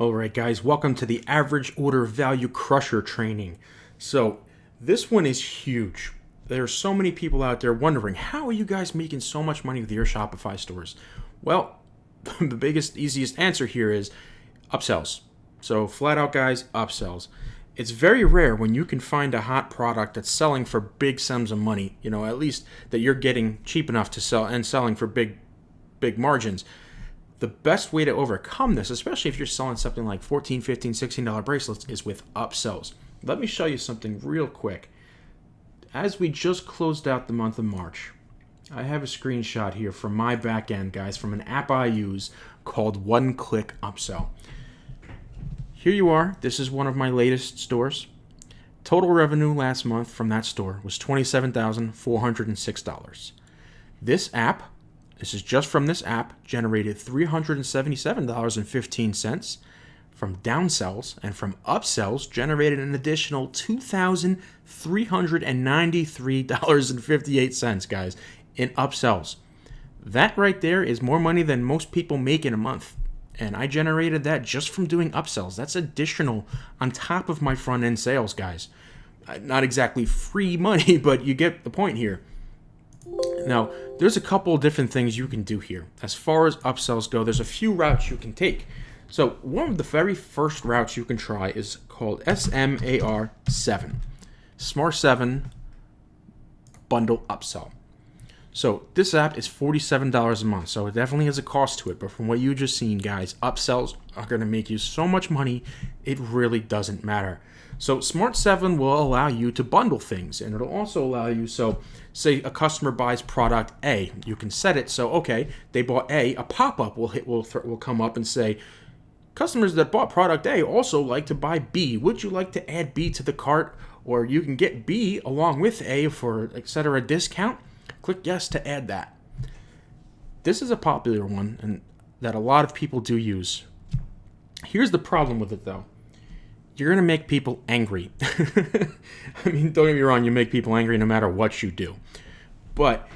All right, guys, welcome to the Average Order Value Crusher training. So this one is huge. There are so many people out there wondering, how are you guys making so much money with your Shopify stores? Well, the biggest, easiest answer here is upsells. So flat out, guys, upsells. It's very rare when you can find a hot product that's selling for big sums of money, at least that you're getting cheap enough to sell and selling for big margins. The best way to overcome this, especially if you're selling something like $14, $15, $16 bracelets, is with upsells. Let me show you something real quick. As we just closed out the month of March, I have a screenshot here from my back end, guys, from an app I use called One Click Upsell. Here you are. This is one of my latest stores. Total revenue last month from that store was $27,406. This is just from this app, generated $377.15 from downsells, and from upsells generated an additional $2,393.58, guys, in upsells. That right there is more money than most people make in a month. And I generated that just from doing upsells. That's additional on top of my front end sales, guys. Not exactly free money, but you get the point here. Now, there's a couple of different things you can do here. As far as upsells go, there's a few routes you can take. So one of the very first routes you can try is called SMAR7. Smart 7 Bundle Upsell. So this app is $47 a month, so it definitely has a cost to it. But from what you just seen, guys, upsells are going to make you so much money, it really doesn't matter. So Smart 7 will allow you to bundle things, and it'll also allow you, so say a customer buys product A, you can set it so, okay, they bought A, a pop-up will come up and say, customers that bought product A also like to buy B. Would you like to add B to the cart? Or you can get B along with A for, etc. discount. Click yes to add that. This is a popular one and that a lot of people do use. Here's the problem with it, though. You're going to make people angry. I mean, don't get me wrong, you make people angry no matter what you do. But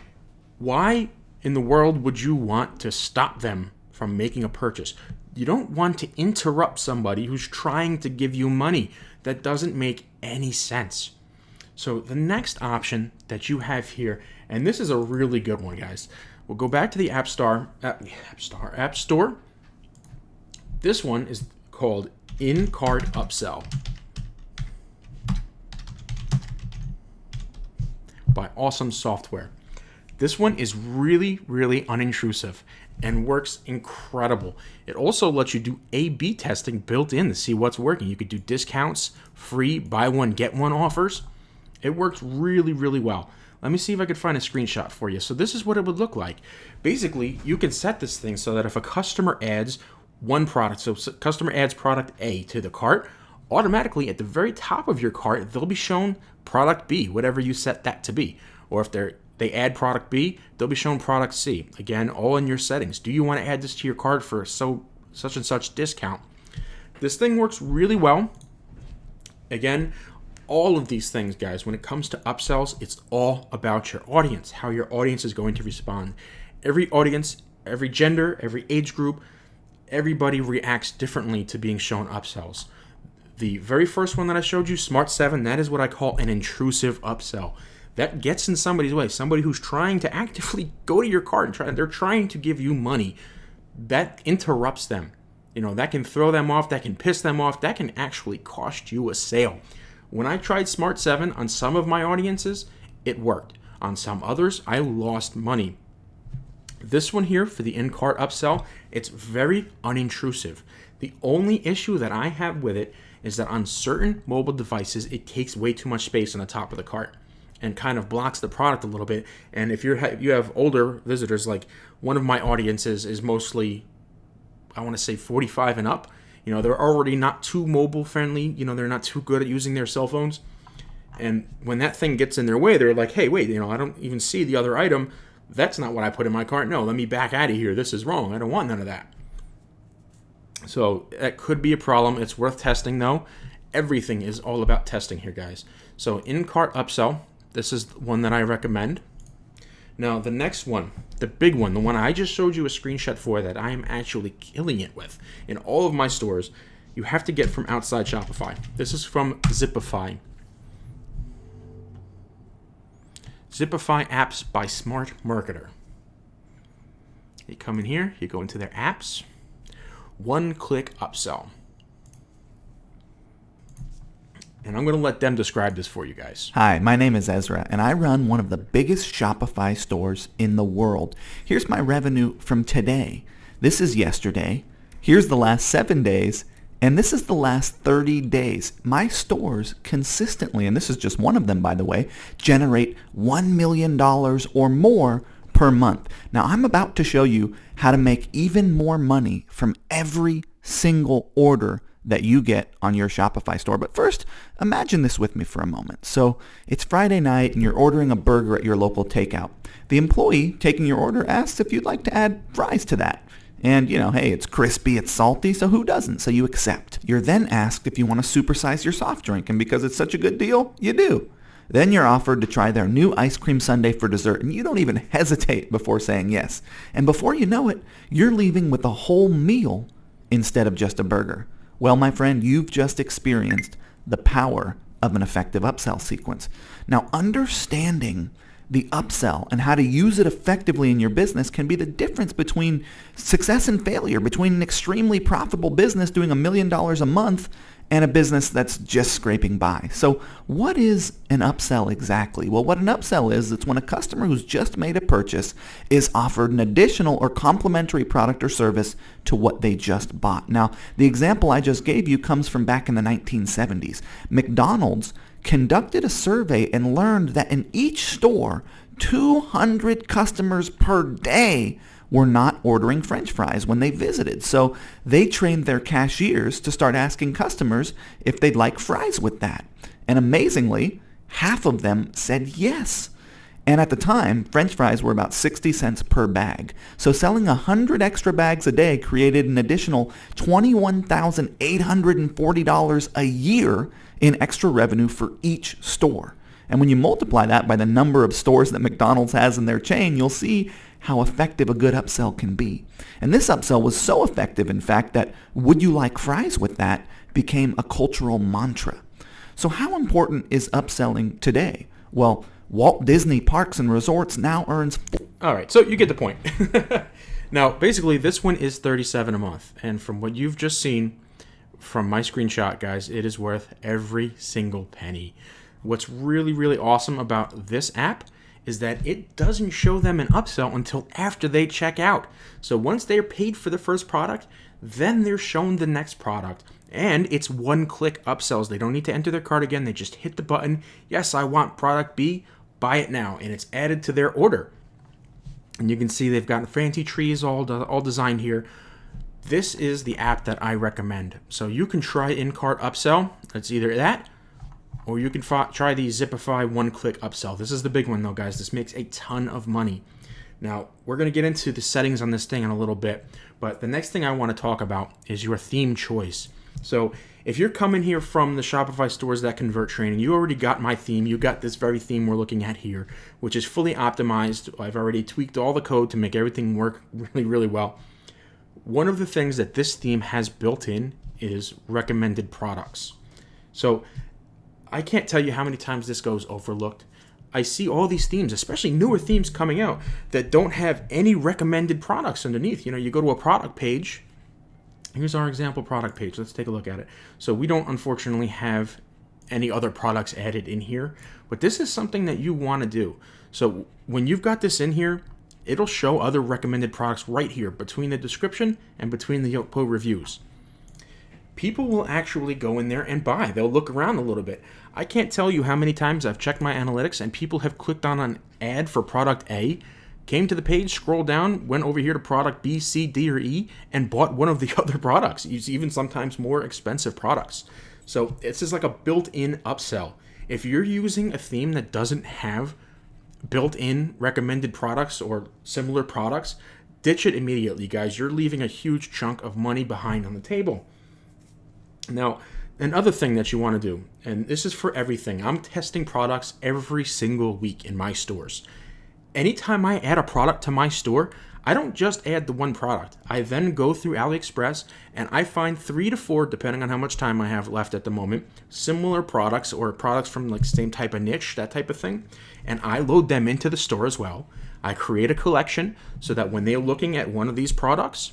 why in the world would you want to stop them from making a purchase? You don't want to interrupt somebody who's trying to give you money. That doesn't make any sense. So the next option that you have here, and this is a really good one, guys. We'll go back to the App Store. This one is called In-Cart Upsell by Awesome Software. This one is really, really unintrusive and works incredible. It also lets you do A/B testing built in to see what's working. You could do discounts, free, buy one, get one offers. It works really, really well. Let me see if I could find a screenshot for you. So this is what it would look like. Basically, you can set this thing so that if a customer adds one product, so customer adds product A to the cart, automatically at the very top of your cart, they'll be shown product B, whatever you set that to be. Or if they add product B, they'll be shown product C. Again, all in your settings. Do you want to add this to your cart for such and such discount? This thing works really well. Again, all of these things, guys, when it comes to upsells, it's all about your audience, how your audience is going to respond. Every audience, every gender, every age group, everybody reacts differently to being shown upsells. The very first one that I showed you, Smart 7, that is what I call an intrusive upsell. That gets in somebody's way. Somebody who's trying to actively go to your cart and they're trying to give you money. That interrupts them. That can throw them off. That can piss them off. That can actually cost you a sale. When I tried Smart 7 on some of my audiences, it worked. On some others, I lost money. This one here for the in-cart upsell, it's very unintrusive. The only issue that I have with it is that on certain mobile devices, it takes way too much space on the top of the cart and kind of blocks the product a little bit. And if you have older visitors, like one of my audiences is mostly, I want to say 45 and up. They're already not too mobile friendly. They're not too good at using their cell phones. And when that thing gets in their way, they're like, hey, wait, I don't even see the other item. That's not what I put in my cart. No, let me back out of here. This is wrong. I don't want none of that. So that could be a problem. It's worth testing, though. Everything is all about testing here, guys. So in-cart upsell, this is one that I recommend. Now, the next one, the big one, the one I just showed you a screenshot for that I am actually killing it with in all of my stores, you have to get from outside Shopify. This is from Zipify. Shopify Apps by Smart Marketer. You come in here, you go into their apps, one-click upsell. And I'm going to let them describe this for you guys. Hi, my name is Ezra, and I run one of the biggest Shopify stores in the world. Here's my revenue from today. This is yesterday. Here's the last 7 days. And this is the last 30 days. My stores consistently, and this is just one of them, by the way, generate $1 million or more per month. Now, I'm about to show you how to make even more money from every single order that you get on your Shopify store. But first, imagine this with me for a moment. So it's Friday night and you're ordering a burger at your local takeout. The employee taking your order asks if you'd like to add fries to that. And, hey, it's crispy, it's salty, so who doesn't? So you accept. You're then asked if you want to supersize your soft drink, and because it's such a good deal, you do. Then you're offered to try their new ice cream sundae for dessert, and you don't even hesitate before saying yes. And before you know it, you're leaving with a whole meal instead of just a burger. Well, my friend, you've just experienced the power of an effective upsell sequence. Now, understanding the upsell and how to use it effectively in your business can be the difference between success and failure, between an extremely profitable business doing $1 million a month and a business that's just scraping by. So what is an upsell exactly? Well, what an upsell is, it's when a customer who's just made a purchase is offered an additional or complementary product or service to what they just bought. Now, the example I just gave you comes from back in the 1970s. McDonald's conducted a survey and learned that in each store, 200 customers per day were not ordering French fries when they visited. So they trained their cashiers to start asking customers if they'd like fries with that. And amazingly, half of them said yes. And at the time, French fries were about 60 cents per bag. So selling 100 extra bags a day created an additional $21,840 a year in extra revenue for each store. And when you multiply that by the number of stores that McDonald's has in their chain, you'll see how effective a good upsell can be. And this upsell was so effective, in fact, that "would you like fries with that" became a cultural mantra. So how important is upselling today? Well, Walt Disney Parks and Resorts now earns... All right, so you get the point. Now, basically, this one is $37 a month. And from what you've just seen from my screenshot, guys, it is worth every single penny. What's really, really awesome about this app is that it doesn't show them an upsell until after they check out. So once they're paid for the first product, then they're shown the next product. And it's one-click upsells. They don't need to enter their cart again. They just hit the button. Yes, I want product B. Buy it now. And it's added to their order. And you can see they've got fancy trees all designed here. This is the app that I recommend. So you can try in-cart upsell. It's either that, or you can try the Zipify one-click upsell. This is the big one, though, guys. This makes a ton of money. Now, we're going to get into the settings on this thing in a little bit, but the next thing I want to talk about is your theme choice. So if you're coming here from the Shopify Stores That Convert training, you already got my theme. You got this very theme we're looking at here, which is fully optimized. I've already tweaked all the code to make everything work really, really well. One of the things that this theme has built in is recommended products. So I can't tell you how many times this goes overlooked. I see all these themes, especially newer themes coming out, that don't have any recommended products underneath. You go to a product page. Here's our example product page. Let's take a look at it. So we don't, unfortunately, have any other products added in here, but this is something that you want to do. So when you've got this in here, it'll show other recommended products right here between the description and between the Yotpo reviews. People will actually go in there and buy. They'll look around a little bit. I can't tell you how many times I've checked my analytics and people have clicked on an ad for product A, came to the page, scrolled down, went over here to product B, C, D, or E, and bought one of the other products, even sometimes more expensive products. So this is like a built-in upsell. If you're using a theme that doesn't have built-in recommended products or similar products, ditch it immediately, guys. You're leaving a huge chunk of money behind on the table. Now, another thing that you want to do, and this is for everything, I'm testing products every single week in my stores. Anytime I add a product to my store, I don't just add the one product. I then go through AliExpress and I find 3 to 4, depending on how much time I have left at the moment, similar products or products from like same type of niche, that type of thing. And I load them into the store as well. I create a collection so that when they're looking at one of these products,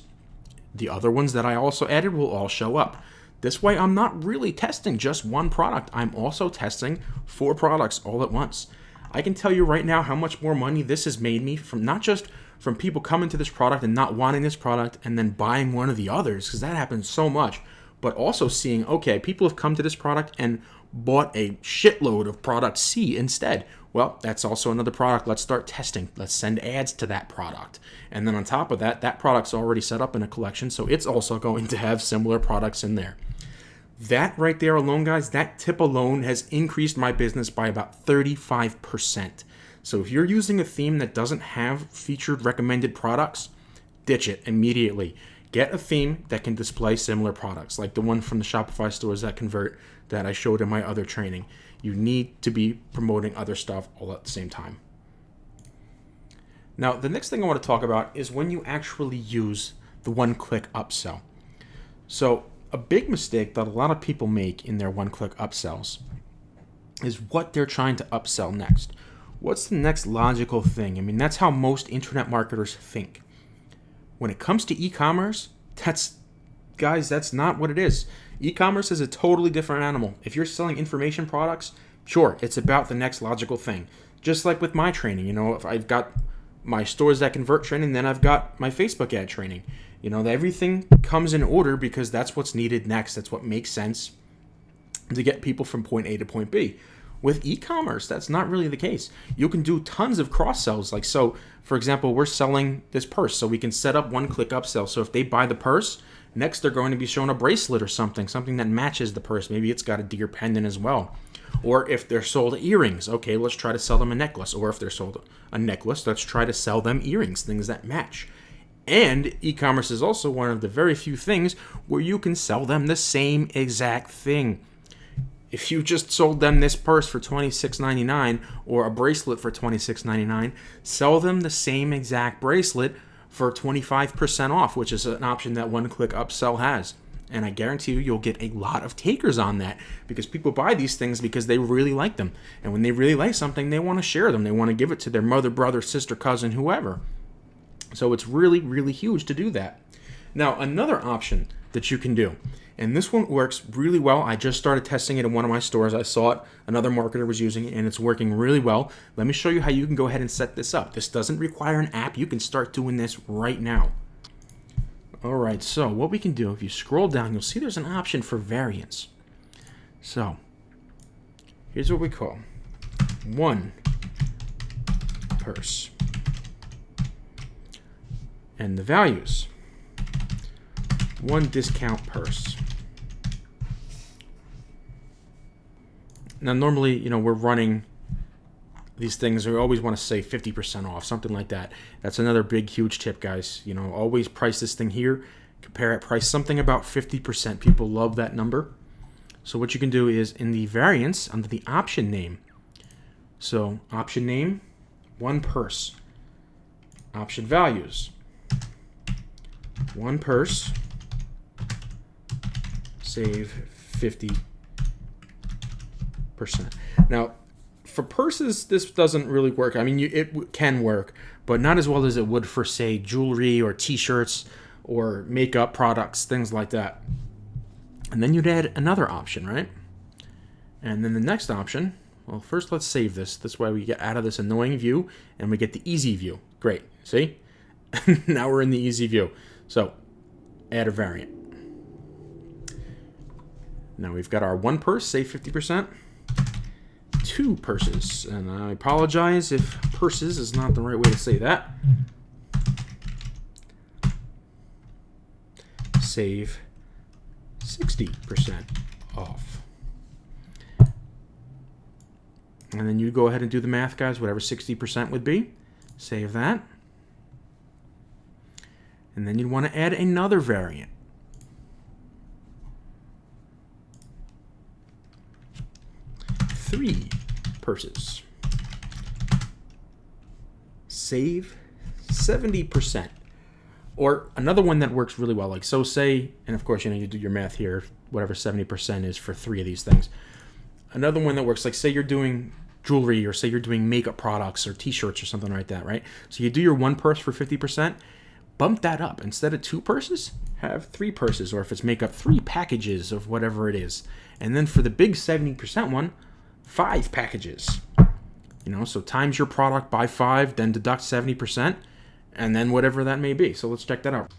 the other ones that I also added will all show up. This way, I'm not really testing just one product. I'm also testing 4 products all at once. I can tell you right now how much more money this has made me from not just from people coming to this product and not wanting this product and then buying one of the others, because that happens so much, but also seeing, okay, people have come to this product and bought a shitload of product C instead. Well, that's also another product. Let's start testing. Let's send ads to that product. And then on top of that, that product's already set up in a collection, so it's also going to have similar products in there. That right there alone, guys, that tip alone has increased my business by about 35%. So if you're using a theme that doesn't have featured recommended products, ditch it immediately. Get a theme that can display similar products, like the one from the Shopify stores that convert that I showed in my other training. You need to be promoting other stuff all at the same time. Now, the next thing I want to talk about is when you actually use the one-click upsell. So a big mistake that a lot of people make in their one-click upsells is what they're trying to upsell next. What's the next logical thing? I mean, that's how most internet marketers think. When it comes to e-commerce, that's not what it is. E-commerce is a totally different animal. If you're selling information products, sure, it's about the next logical thing. Just like with my training, if I've got my stores that convert training, then I've got my Facebook ad training. Everything comes in order because that's what's needed next. That's what makes sense to get people from point A to point B. With e-commerce, that's not really the case. You can do tons of cross-sells. Like, so, for example, we're selling this purse, so we can set up one-click upsell. So if they buy the purse, next they're going to be shown a bracelet or something that matches the purse. Maybe it's got a deer pendant as well. Or if they're sold earrings, okay, let's try to sell them a necklace. Or if they're sold a necklace, let's try to sell them earrings, things that match. And e-commerce is also one of the very few things where you can sell them the same exact thing. If you just sold them this purse for $26.99 or a bracelet for $26.99, sell them the same exact bracelet for 25% off, which is an option that one-click upsell has. And I guarantee you'll get a lot of takers on that because people buy these things because they really like them. And when they really like something, they want to share them. They want to give it to their mother, brother, sister, cousin, whoever. So it's really, really huge to do that. Now, another option that you can do, and this one works really well. I just started testing it in one of my stores. I saw it. Another marketer was using it, and it's working really well. Let me show you how you can go ahead and set this up. This doesn't require an app. You can start doing this right now. All right, so what we can do, if you scroll down, you'll see there's an option for variants. So here's what we call one purse. And the values, one discount purse. Now, normally, we're running these things. We always want to say 50% off, something like that. That's another big, huge tip, guys. Always price this thing here. Compare it, price something about 50%. People love that number. So what you can do is in the variants under the option name. So option name, one purse. Option values, one purse, save 50%. Now, for purses, this doesn't really work. I mean, it can work, but not as well as it would for, say, jewelry or t-shirts or makeup products, things like that. And then you'd add another option, right? And then the next option, well, first let's save this. This way we get out of this annoying view and we get the easy view. Great, see? Now we're in the easy view. So, add a variant. Now we've got our one purse, save 50%. Two purses, and I apologize if purses is not the right way to say that. Save 60% off. And then you go ahead and do the math, guys, whatever 60% would be. Save that. And then you'd want to add another variant. Three purses. Save 70% Or another one that works really well, like, so say, and of course, you do your math here, whatever 70% is for 3 of these things. Another one that works, like, say you're doing jewelry, or say you're doing makeup products or t-shirts or something like that, right? So you do your 1 purse for 50%, bump that up. Instead of 2 purses, have 3 purses, or if it's makeup, 3 packages of whatever it is. And then for the big 70% one, 5 packages. So times your product by 5, then deduct 70%, and then whatever that may be. So let's check that out.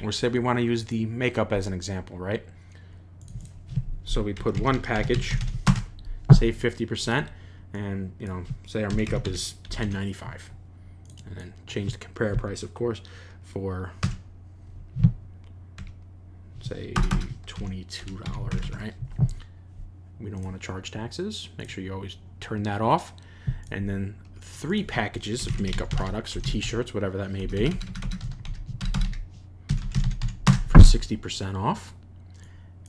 Or say we want to use the makeup as an example, right? So we put 1 package, save 50%, and say our makeup is $10.95, and then change the compare price, of course, for say $22, right? We don't want to charge taxes. Make sure you always turn that off. And then 3 packages of makeup products or t-shirts, whatever that may be, for 60% off.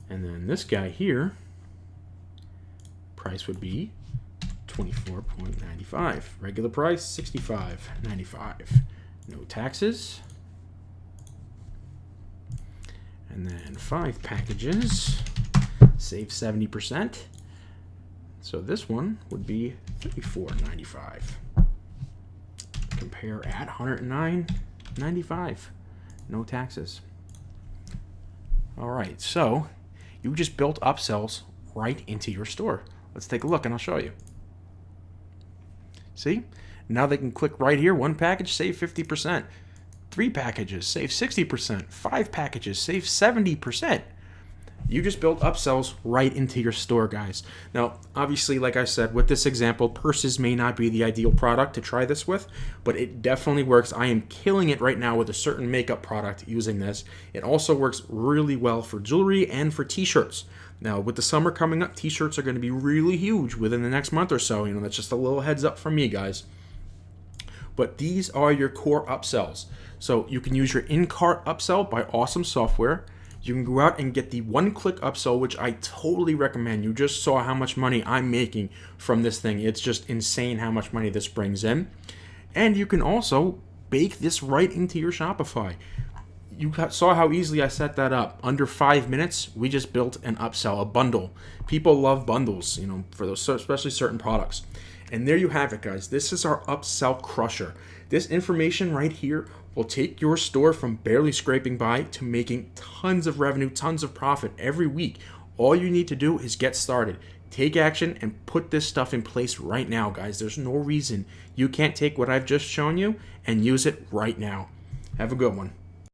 And then this guy here, price would be $24.95. Regular price, $65.95. No taxes. And then 5 packages, save 70%. So this one would be $34.95. Compare at $109.95. No taxes. All right, so you just built upsells right into your store. Let's take a look and I'll show you. See? Now they can click right here. 1 package, save 50%. 3 packages, save 60%. 5 packages, save 70%. You just built upsells right into your store, guys. Now, obviously, like I said, with this example, purses may not be the ideal product to try this with, but it definitely works. I am killing it right now with a certain makeup product using this. It also works really well for jewelry and for t-shirts. Now, with the summer coming up, t-shirts are going to be really huge within the next month or so. That's just a little heads up from me, guys. But these are your core upsells. So you can use your in-cart upsell by awesome software. You can go out and get the one-click upsell, which I totally recommend. You just saw how much money I'm making from this thing. It's just insane how much money this brings in. And you can also bake this right into your Shopify. You saw how easily I set that up. Under 5 minutes, we just built an upsell, a bundle. People love bundles, for those, especially certain products. And there you have it, guys. This is our upsell crusher. This information right here will take your store from barely scraping by to making tons of revenue, tons of profit every week. All you need to do is get started. Take action and put this stuff in place right now, guys. There's no reason you can't take what I've just shown you and use it right now. Have a good one.